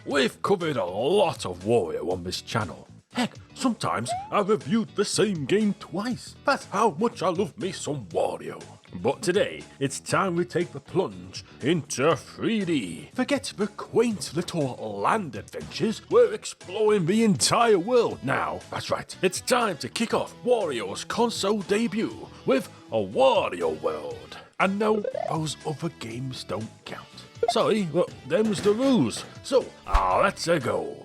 we've covered a lot of Wario on this channel. Heck, sometimes I've reviewed the same game twice. That's how much I love me some Wario. But today, it's time we take the plunge into 3D. Forget the quaint little land adventures, we're exploring the entire world now. That's right, it's time to kick off Wario's console debut with a Wario World. And no, those other games don't count. Sorry, but them's the rules. So, let's go.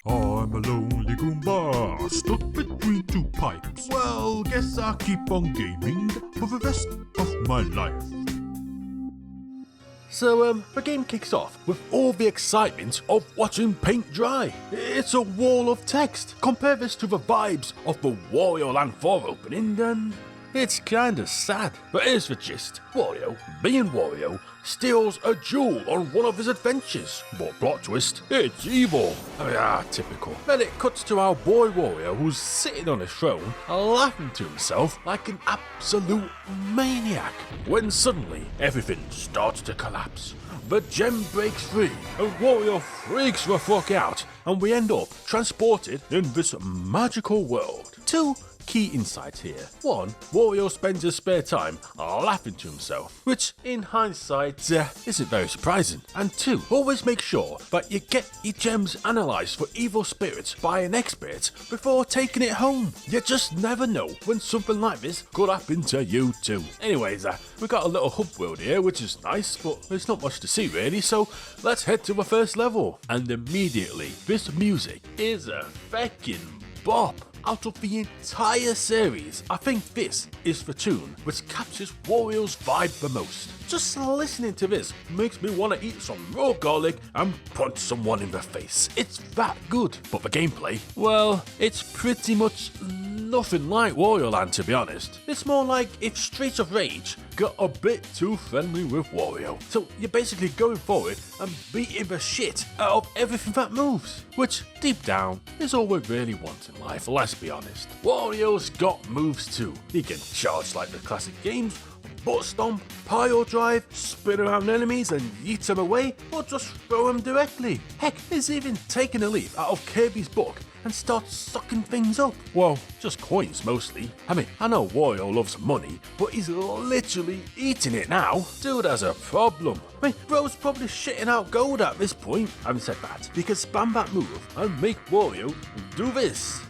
I'm a lonely Goomba, stuck between two pipes. Well, guess I'll keep on gaming for the rest of my life. So, the game kicks off with all the excitement of watching paint dry. It's a wall of text. Compare this to the vibes of the Wario Land 4 opening, and it's kinda sad. But here's the gist. Wario, being Wario, steals a jewel on one of his adventures. But plot twist, it's evil. Typical. Then it cuts to our boy Wario, who's sitting on his throne, laughing to himself like an absolute maniac. When suddenly, everything starts to collapse. The gem breaks free, and Wario freaks the fuck out, and we end up transported in this magical world. Two key insights here. One, Wario spends his spare time laughing to himself, which in hindsight isn't very surprising. And two, always make sure that you get your gems analysed for evil spirits by an expert before taking it home. You just never know when something like this could happen to you too. Anyways, we got a little hub world here, which is nice, but there's not much to see really, so let's head to the first level. And immediately, this music is a feckin' bop. Out of the entire series, I think this is the tune which captures Wario's vibe the most. Just listening to this makes me want to eat some raw garlic and punch someone in the face. It's that good. But the gameplay, well, it's pretty much nothing like Wario Land, to be honest. It's more like if Streets of Rage got a bit too friendly with Wario. So you're basically going forward and beating the shit out of everything that moves, which deep down is all we really want in life, let's be honest. Wario's got moves too. He can charge like the classic games, butt stomp, pile drive, spin around enemies and yeet them away, or just throw them directly. Heck, he's even taken a leaf out of Kirby's book and starts sucking things up. Well, just coins mostly. I mean, I know Wario loves money, but he's literally eating it now. Dude has a problem. I mean, bro's probably shitting out gold at this point. Having said that, you can spam that move and make Wario do this.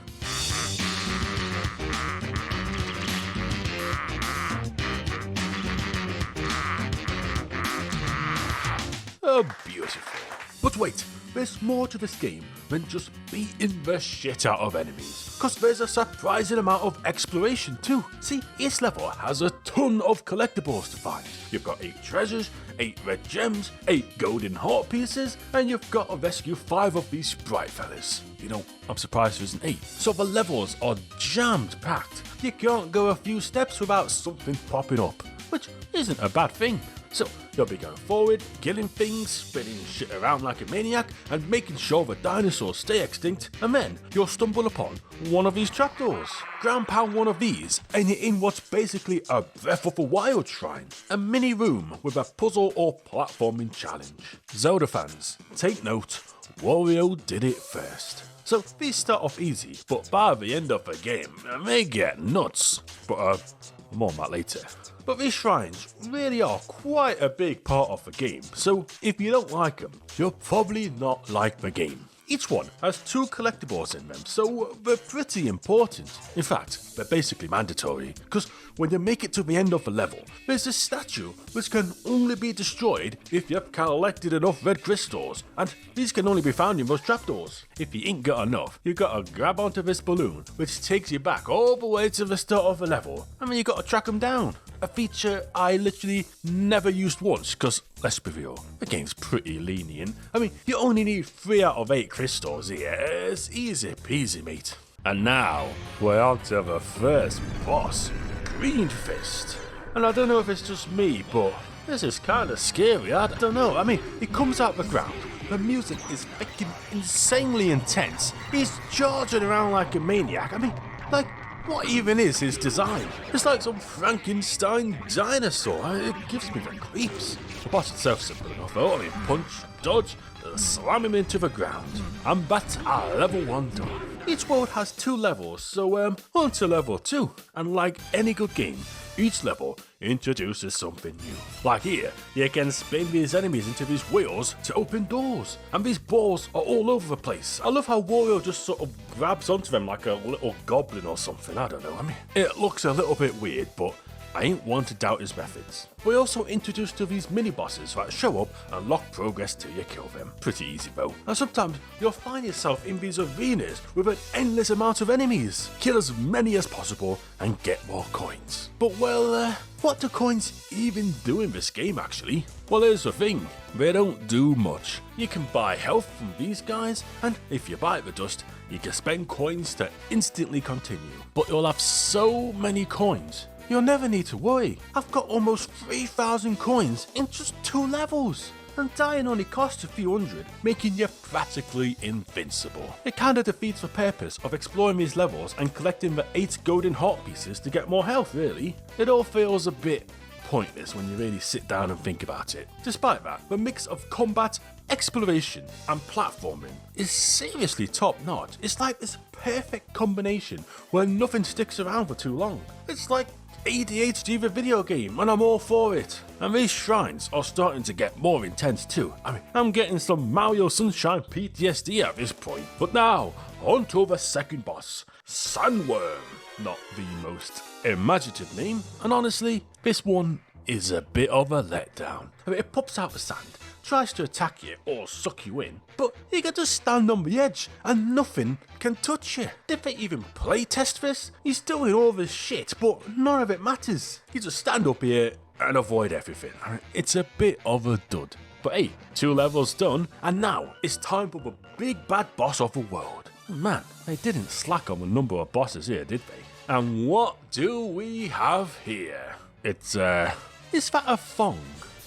Oh, beautiful. But wait, there's more to this game than just beating the shit out of enemies. Cause there's a surprising amount of exploration too. See, each level has a ton of collectibles to find. You've got 8 treasures, 8 red gems, 8 golden heart pieces, and you've got to rescue 5 of these sprite fellas. You know, I'm surprised there isn't 8. So the levels are jammed packed. You can't go a few steps without something popping up, which isn't a bad thing. So, you'll be going forward, killing things, spinning shit around like a maniac, and making sure the dinosaurs stay extinct, and then you'll stumble upon one of these trapdoors. Ground pound one of these, and you're in what's basically a Breath of the Wild shrine. A mini room with a puzzle or platforming challenge. Zelda fans, take note, Wario did it first. So, these start off easy, but by the end of the game, they get nuts. But more on that later. But these shrines really are quite a big part of the game, so if you don't like them, you'll probably not like the game. Each one has 2 collectibles in them, so they're pretty important. In fact, they're basically mandatory, because when you make it to the end of the level, there's a statue which can only be destroyed if you've collected enough red crystals, and these can only be found in those trapdoors. If you ain't got enough, you gotta grab onto this balloon, which takes you back all the way to the start of the level, and then you gotta track them down. A feature I literally never used once, because let's be real, the game's pretty lenient. I mean, you only need 3 out of 8 crystals here, it's easy peasy mate. And now, we're on to the first boss, Green Fist. And I don't know if it's just me, but this is kinda scary, I don't know. I mean, he comes out the ground, the music is fucking insanely intense, he's charging around like a maniac. I mean, like, what even is his design? It's like some Frankenstein dinosaur. It gives me the creeps. The boss itself is simple enough though. I mean, punch, dodge, slam him into the ground. And that's our level 1 done. Each world has 2 levels, so on to level 2. And like any good game, each level introduces something new. Like here, you can spin these enemies into these wheels to open doors. And these balls are all over the place. I love how Wario just sort of grabs onto them like a little goblin or something, I don't know. I mean, it looks a little bit weird, but I ain't one to doubt his methods. We're also introduced to these mini-bosses that show up and lock progress till you kill them. Pretty easy though. And sometimes you'll find yourself in these arenas with an endless amount of enemies. Kill as many as possible and get more coins. But well, what do coins even do in this game actually? Well, here's the thing, they don't do much. You can buy health from these guys, and if you buy the dust, you can spend coins to instantly continue. But you'll have so many coins, you'll never need to worry. I've got almost 3,000 coins in just 2 levels. And dying only costs a few hundred, making you practically invincible. It kinda defeats the purpose of exploring these levels and collecting the 8 golden heart pieces to get more health, really. It all feels a bit pointless when you really sit down and think about it. Despite that, the mix of combat, exploration and platforming is seriously top notch. It's like this perfect combination where nothing sticks around for too long. It's like ADHD the video game, and I'm all for it. And these shrines are starting to get more intense too. I mean, I'm getting some Mario Sunshine PTSD at this point. But now, on to the second boss, Sandworm. Not the most imaginative name, and honestly, this one is a bit of a letdown. I mean, it pops out the sand, tries to attack you or suck you in, but you can just stand on the edge and nothing can touch you. Did they even play test this? He's doing all this shit, but none of it matters. You just stand up here and avoid everything. I mean, it's a bit of a dud. But hey, 2 levels done, and now it's time for the big bad boss of the world. Man, they didn't slack on the number of bosses here, did they? And what do we have here? Is that a thong?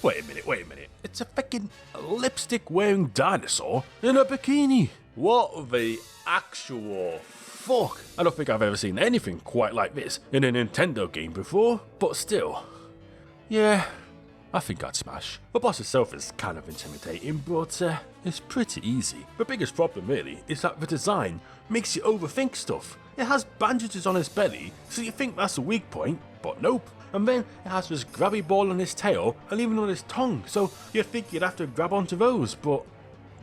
Wait a minute. It's a fucking lipstick wearing dinosaur in a bikini. What the actual fuck? I don't think I've ever seen anything quite like this in a Nintendo game before, but still. Yeah, I think I'd smash. The boss itself is kind of intimidating, but it's pretty easy. The biggest problem really is that the design makes you overthink stuff. It has bandages on his belly, so you think that's a weak point, but nope. And then it has this grabby ball on his tail and even on his tongue, so you'd think you'd have to grab onto those, but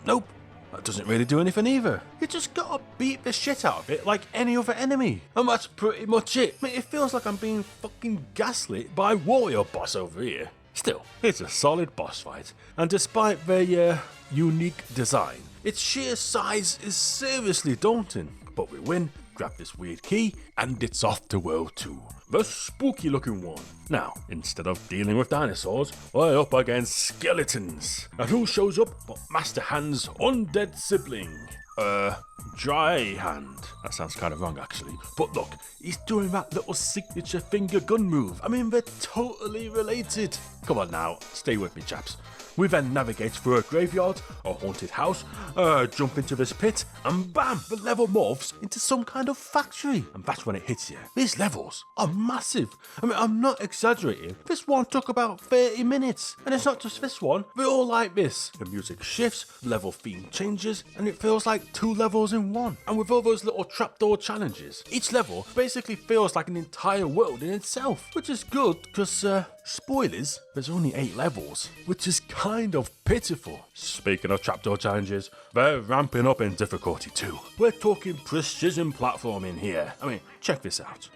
nope. That doesn't really do anything either. You just gotta beat the shit out of it like any other enemy. And that's pretty much it. Mate, it feels like I'm being fucking gaslit by Wario Boss over here. Still, it's a solid boss fight, and despite their unique design, its sheer size is seriously daunting. But we win, grab this weird key, and it's off to World 2. The spooky looking one. Now, instead of dealing with dinosaurs, we're up against skeletons. And who shows up but Master Hand's undead sibling? Dry Hand. That sounds kind of wrong actually. But look, he's doing that little signature finger gun move. I mean, they're totally related. Come on now, stay with me chaps. We then navigate through a graveyard, a haunted house, jump into this pit, and bam, the level morphs into some kind of factory. And that's when it hits you. These levels are massive. I mean, I'm not exaggerating. This one took about 30 minutes. And it's not just this one, they're all like this. The music shifts, level theme changes, and it feels like 2 levels in one. And with all those little trapdoor challenges, each level basically feels like an entire world in itself. Which is good, because, spoilers, there's only 8 levels, which is kind of pitiful. Speaking of trapdoor challenges, they're ramping up in difficulty too. We're talking precision platforming here. I mean, check this out.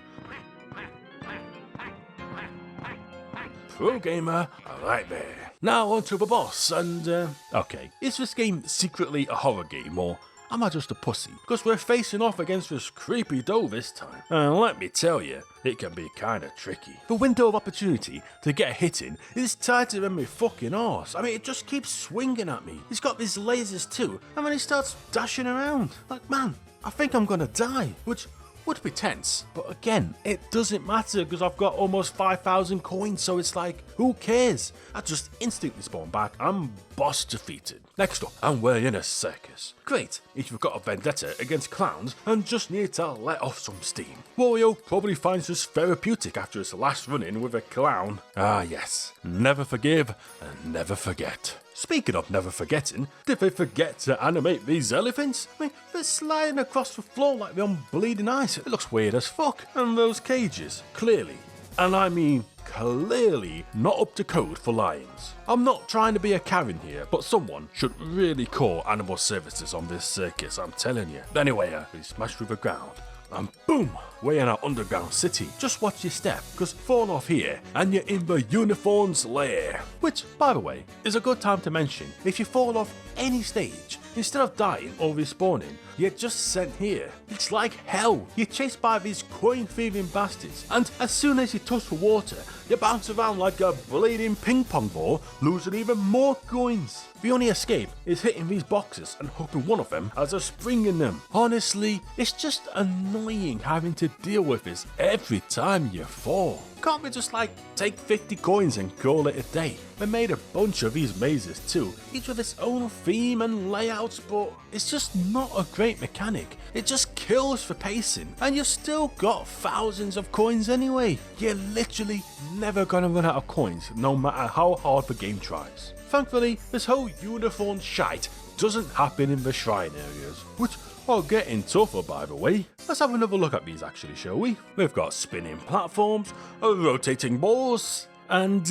Pro gamer right there. Now onto the boss, and okay, is this game secretly a horror game, or am I just a pussy? Because we're facing off against this creepy doll this time. And let me tell you, it can be kinda tricky. The window of opportunity to get a hit in is tighter than my fucking arse. I mean, it just keeps swinging at me. He's got these lasers too, and then he starts dashing around. Like, man, I think I'm gonna die. Which would be tense. But again, it doesn't matter because I've got almost 5,000 coins, so it's like, who cares? I just instantly spawn back and boss defeated. Next up, and we're in a circus. Great, if you've got a vendetta against clowns and just need to let off some steam. Wario probably finds this therapeutic after his last run-in with a clown. Ah yes, never forgive and never forget. Speaking of never forgetting, did they forget to animate these elephants? I mean, they're sliding across the floor like they're on bleeding ice. It looks weird as fuck. And those cages, clearly, and I mean clearly, not up to code for lions. I'm not trying to be a Karen here, but someone should really call animal services on this circus, I'm telling you. Anyway, we smash through the ground. And boom, we're in our underground city. Just watch your step, because fall off here and you're in the unicorn's lair. Which, by the way, is a good time to mention, if you fall off any stage, instead of dying or respawning, you're just sent here. It's like hell. You're chased by these coin-thieving bastards, and as soon as you touch the water, you bounce around like a bleeding ping pong ball, losing even more coins. The only escape is hitting these boxes and hoping one of them has a spring in them. Honestly, it's just annoying having to deal with this every time you fall. Can't we just like take 50 coins and call it a day? They made a bunch of these mazes too, each with its own theme and layouts, but it's just not a great mechanic. It just kills for pacing, and you've still got thousands of coins anyway. You're literally never gonna run out of coins, no matter how hard the game tries. Thankfully, this whole uniform shite doesn't happen in the shrine areas, which are getting tougher by the way. Let's have another look at these actually, shall we? We've got spinning platforms, rotating balls, and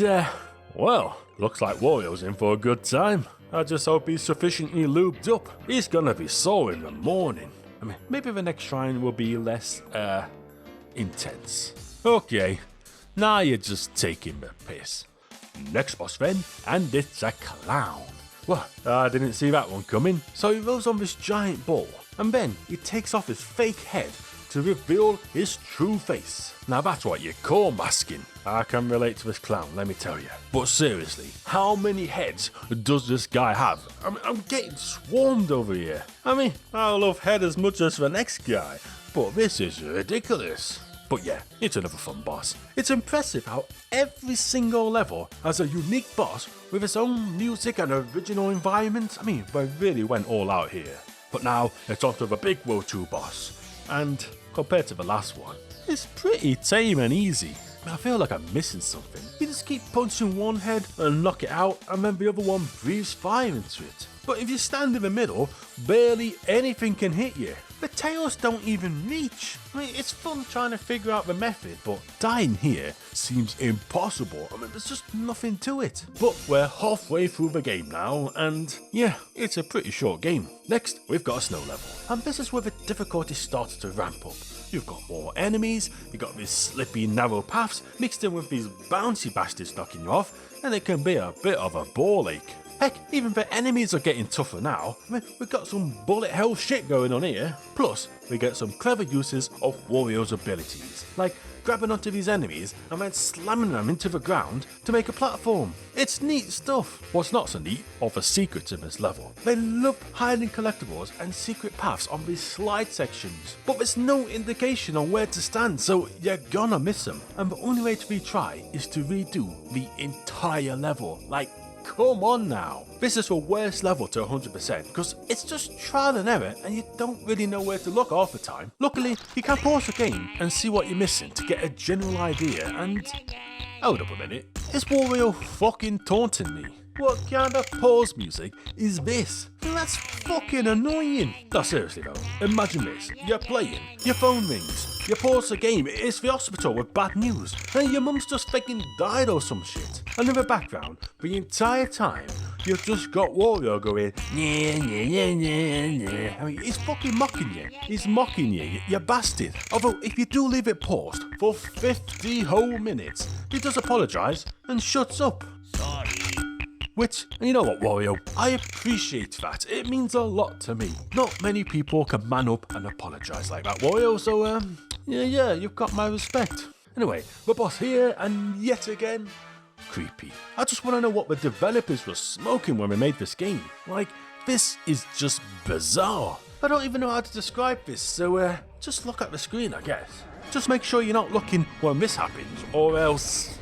well, looks like Wario's in for a good time. I just hope he's sufficiently lubed up. He's gonna be sore in the morning. I mean, maybe the next shrine will be less, intense. Okay, now you're just taking the piss. Next boss then, and it's a clown. Well, I didn't see that one coming. So he rolls on this giant ball, and then he takes off his fake head to reveal his true face. Now that's what you call masking. I can relate to this clown, let me tell you. But seriously, how many heads does this guy have? I'm getting swarmed over here. I mean, I love head as much as the next guy, but this is ridiculous. But yeah, it's another fun boss. It's impressive how every single level has a unique boss with its own music and original environment. I mean, they really went all out here. But now, it's on to the big World 2 boss. And compared to the last one, it's pretty tame and easy. I feel like I'm missing something. You just keep punching one head and knock it out, and then the other one breathes fire into it. But if you stand in the middle, barely anything can hit you. The tails don't even reach. I mean, it's fun trying to figure out the method, but dying here seems impossible. I mean, there's just nothing to it. But we're halfway through the game now, and yeah, it's a pretty short game. Next, we've got a snow level, and this is where the difficulty starts to ramp up. You've got more enemies, you've got these slippy narrow paths mixed in with these bouncy bastards knocking you off, and it can be a bit of a ball ache. Heck, even the enemies are getting tougher now. I mean, we've got some bullet hell shit going on here. Plus, we get some clever uses of Wario's abilities, like grabbing onto these enemies and then slamming them into the ground to make a platform. It's neat stuff. What's not so neat are the secrets in this level. They love hiding collectibles and secret paths on these slide sections, but there's no indication on where to stand, so you're gonna miss them. And the only way to retry is to redo the entire level. Like, come on now. This is the worst level to 100% because it's just trial and error and you don't really know where to look half the time. Luckily, you can pause the game and see what you're missing to get a general idea and... Hold up a minute. Is Wario fucking taunting me? What kind of pause music is this? That's fucking annoying. No, seriously though, imagine this. You're playing, your phone rings, you pause the game, it's the hospital with bad news, and your mum's just fucking died or some shit. And in the background, the entire time, you've just got Wario going, yeah, yeah, yeah, yeah, yeah. I mean, he's fucking mocking you. He's mocking you, you bastard. Although, if you do leave it paused for 50 whole minutes, he does apologise and shuts up. Sorry. Which, you know what, Wario, I appreciate that. It means a lot to me. Not many people can man up and apologise like that, Wario, so, yeah, you've got my respect. Anyway, the boss here, and yet again, creepy. I just want to know what the developers were smoking when they made this game. Like, this is just bizarre. I don't even know how to describe this, so just look at the screen, I guess. Just make sure you're not looking when this happens, or else...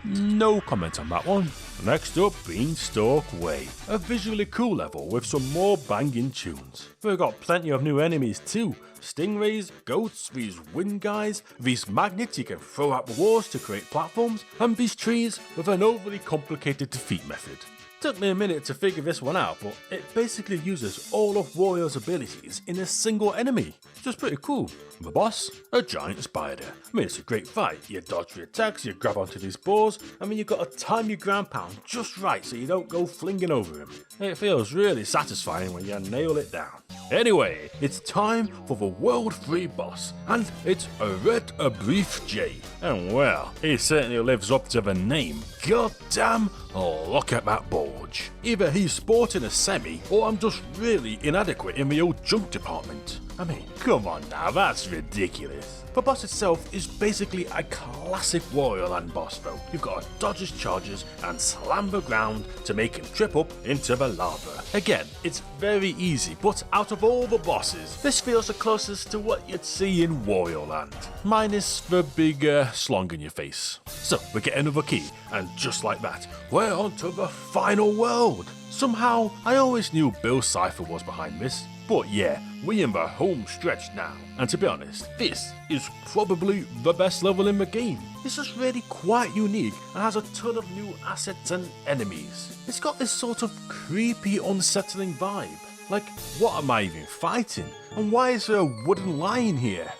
No comment on that one. Next up, Beanstalk Way. A visually cool level with some more banging tunes. We've got plenty of new enemies too. Stingrays, goats, these wind guys, these magnets you can throw at the walls to create platforms, and these trees with an overly complicated defeat method. Took me a minute to figure this one out, but it basically uses all of Wario's abilities in a single enemy. Just pretty cool. The boss, a giant spider. I mean, it's a great fight. You dodge the attacks, you grab onto these balls, I mean, you've got to time your ground pound just right so you don't go flinging over him. It feels really satisfying when you nail it down. Anyway, it's time for the World 3 boss, and it's a red a brief J. And well, he certainly lives up to the name. God damn, look at that bulge. Either he's sporting a semi, or I'm just really inadequate in the old junk department. I mean, come on now, that's ridiculous. The boss itself is basically a classic Wario Land boss though. You've got to dodge his charges and slam the ground to make him trip up into the lava. Again, it's very easy, but out of all the bosses, this feels the closest to what you'd see in Wario Land. Minus the big slong in your face. So, we get another key, and just like that, we're on to the final world. Somehow, I always knew Bill Cipher was behind this. But yeah, we're in the home stretch now, and to be honest, this is probably the best level in the game. It's just really quite unique and has a ton of new assets and enemies. It's got this sort of creepy, unsettling vibe. Like, what am I even fighting? And why is there a wooden lion here?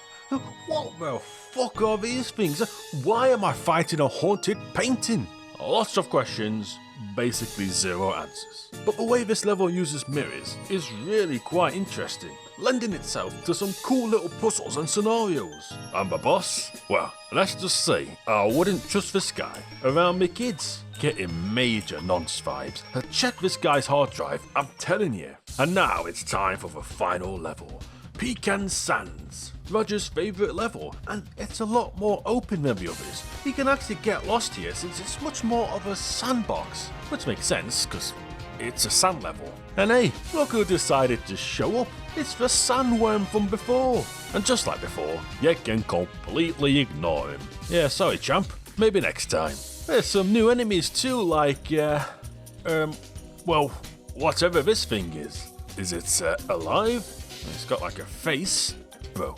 What the fuck are these things? Why am I fighting a haunted painting? Lots of questions, basically zero answers. But the way this level uses mirrors is really quite interesting, lending itself to some cool little puzzles and scenarios. And the boss? Well, let's just say I wouldn't trust this guy around me kids. Getting major nonce vibes. Check this guy's hard drive, I'm telling you. And now it's time for the final level. Pecan Sands, Roger's favourite level, and it's a lot more open than the others. You can actually get lost here since it's much more of a sandbox, which makes sense because it's a sand level. And hey, look who decided to show up. It's the sandworm from before. And just like before, you can completely ignore him. Yeah, sorry champ, maybe next time. There's some new enemies too, like, well, whatever this thing is. Is it alive? It's got like a face. Bro,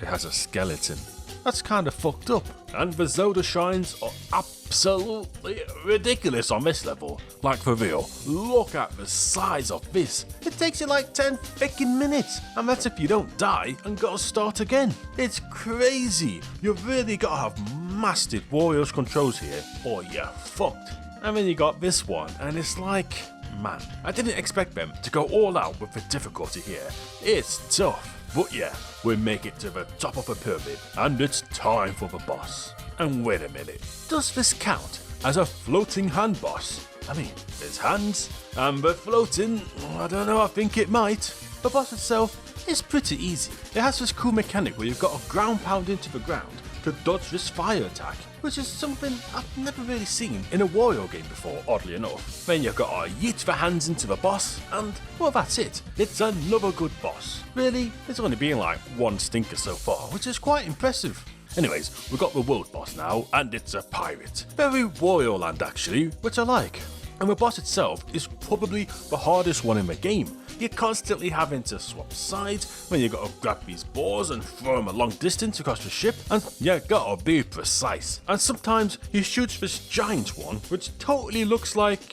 it has a skeleton. That's kind of fucked up. And the Zelda shrines are absolutely ridiculous on this level. Like for real, look at the size of this. It takes you like 10 fucking minutes. And that's if you don't die and gotta start again. It's crazy. You've really gotta have mastered Wario's controls here or you're fucked. And then you got this one and it's like... Man, I didn't expect them to go all out with the difficulty here. It's tough. But yeah, we make it to the top of the pyramid, and it's time for the boss. And wait a minute, does this count as a floating hand boss? I mean, there's hands, and the floating, I don't know, I think it might. The boss itself is pretty easy. It has this cool mechanic where you've got to ground pound into the ground to dodge this fire attack, which is something I've never really seen in a Wario game before, oddly enough. Then you've got to yeet the hands into the boss, and, well, that's it. It's another good boss. Really, there's only been like one stinker so far, which is quite impressive. Anyways, we've got the world boss now, and it's a pirate. Very Wario Land actually, which I like. And the boss itself is probably the hardest one in the game. You're constantly having to swap sides when you gotta grab these balls and throw them a long distance across the ship, and you gotta be precise. And sometimes he shoots this giant one, which totally looks like,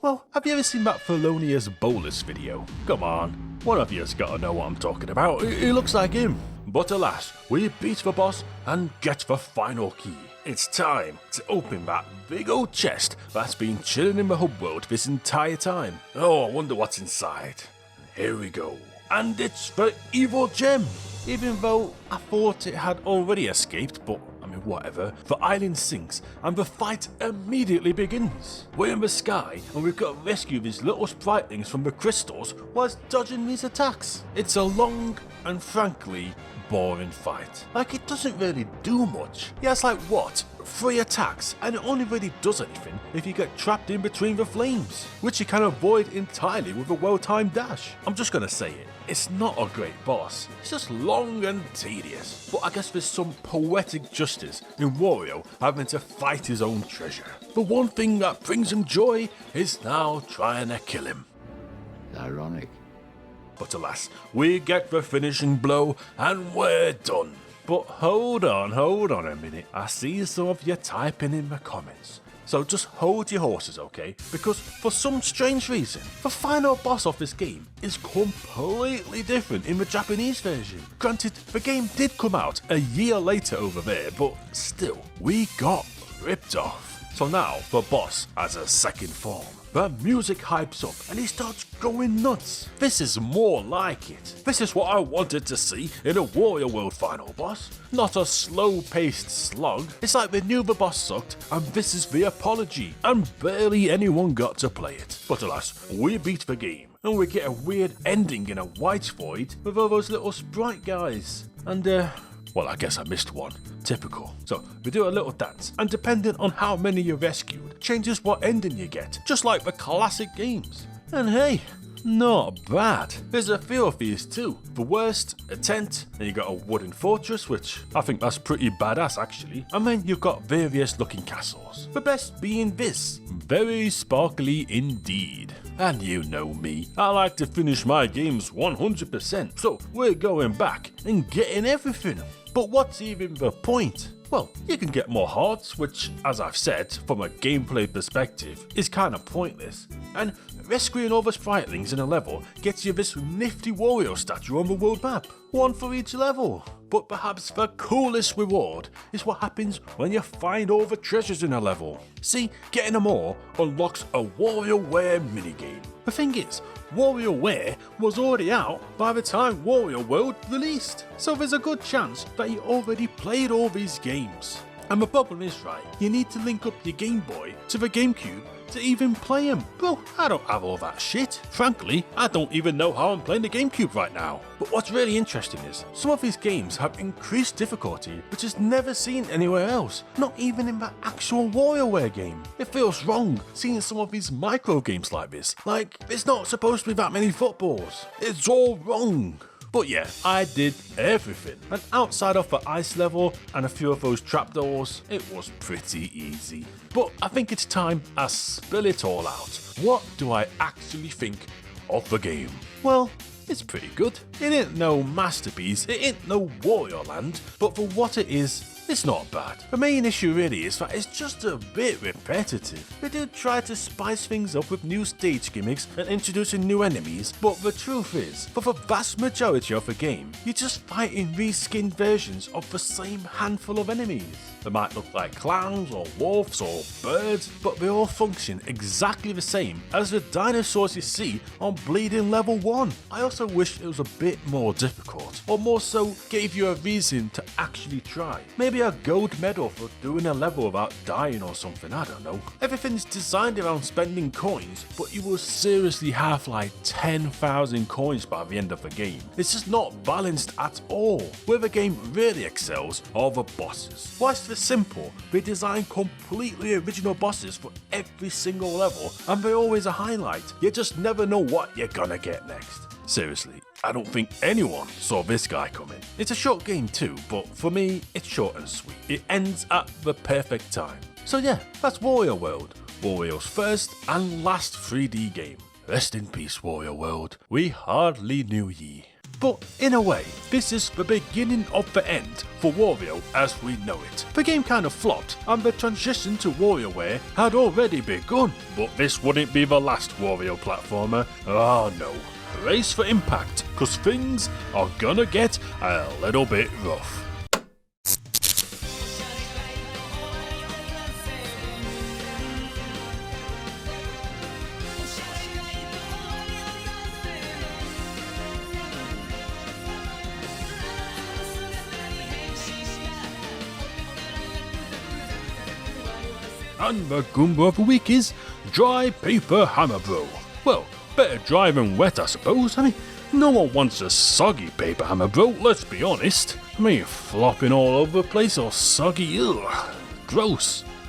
well, have you ever seen that Felonious Bolus video? Come on, one of you's gotta know what I'm talking about. He looks like him. But alas, we beat the boss and get the final key. It's time to open that big old chest that's been chilling in the hub world this entire time. Oh, I wonder what's inside. Here we go. And it's the evil gem. Even though I thought it had already escaped, but I mean whatever. The island sinks and the fight immediately begins. We're in the sky and we've got to rescue these little spritelings from the crystals whilst dodging these attacks. It's a long and frankly, boring fight. Like, it doesn't really do much. He has like, what, 3 attacks, and it only really does anything if you get trapped in between the flames, which you can avoid entirely with a well-timed dash. I'm just gonna say it, it's not a great boss, it's just long and tedious, but I guess there's some poetic justice in Wario having to fight his own treasure. The one thing that brings him joy is now trying to kill him. Ironic. But alas, we get the finishing blow and we're done. But hold on a minute. I see some of you typing in the comments. So just hold your horses, okay? Because for some strange reason, the final boss of this game is completely different in the Japanese version. Granted, the game did come out a year later over there, but still, we got ripped off. So now, the boss has a second form. The music hypes up and he starts going nuts. This is more like it. This is what I wanted to see in a Wario World final boss. Not a slow-paced slog. It's like they knew the boss sucked and this is the apology, and barely anyone got to play it. But alas, we beat the game and we get a weird ending in a white void with all those little sprite guys. And well, I guess I missed one. Typical. So, we do a little dance, and depending on how many you rescued, changes what ending you get, just like the classic games. And hey, not bad. There's a few of these too. The worst, a tent, then you got a wooden fortress, which I think that's pretty badass actually, and then you've got various looking castles. The best being this, very sparkly indeed. And you know me, I like to finish my games 100%, so we're going back and getting everything. But what's even the point? Well, you can get more hearts, which, as I've said, from a gameplay perspective, is kinda pointless. And rescuing all the spritelings in a level gets you this nifty Wario statue on the world map, one for each level. But perhaps the coolest reward is what happens when you find all the treasures in a level. See, getting them all unlocks a WarioWare minigame. The thing is, WarioWare was already out by the time Wario World released, so there's a good chance that you already played all these games. And the problem is, right, you need to link up your Game Boy to the Gamecube to even play them. Bro, I don't have all that shit. Frankly, I don't even know how I'm playing the Gamecube right now. But what's really interesting is, some of these games have increased difficulty which is never seen anywhere else, not even in the actual WarioWare game. It feels wrong seeing some of these micro games like this, like there's not supposed to be that many footballs. It's all wrong. But yeah, I did everything, and outside of the ice level and a few of those trapdoors, it was pretty easy. But I think it's time I spill it all out. What do I actually think of the game? Well, it's pretty good. It ain't no masterpiece, it ain't no Wario Land, but for what it is, it's not bad. The main issue really is that it's just a bit repetitive. They do try to spice things up with new stage gimmicks and introducing new enemies, but the truth is, for the vast majority of the game, you're just fighting reskinned versions of the same handful of enemies. They might look like clowns or wolves or birds, but they all function exactly the same as the dinosaurs you see on Bleeding Level 1. I also wish it was a bit more difficult, or more so gave you a reason to actually try. Maybe a gold medal for doing a level without dying or something, I don't know. Everything's designed around spending coins, but you will seriously have like 10,000 coins by the end of the game. It's just not balanced at all. Where the game really excels are the bosses. Whilst they're simple, they design completely original bosses for every single level, and they're always a highlight. You just never know what you're gonna get next. Seriously, I don't think anyone saw this guy coming. It's a short game too, but for me, it's short and sweet. It ends at the perfect time. So yeah, that's Wario World, Wario's first and last 3D game. Rest in peace, Wario World. We hardly knew ye. But in a way, this is the beginning of the end for Wario as we know it. The game kind of flopped and the transition to WarioWare had already begun. But this wouldn't be the last Wario platformer. Oh no. Race for impact, cause things are gonna get a little bit rough. And the Goomba of the week is Dry Paper Hammer Bro. Well, better dry than wet, I suppose. I mean, No one wants a soggy paper hammer, bro, let's be honest. I mean, flopping all over the place or soggy, ugh, gross.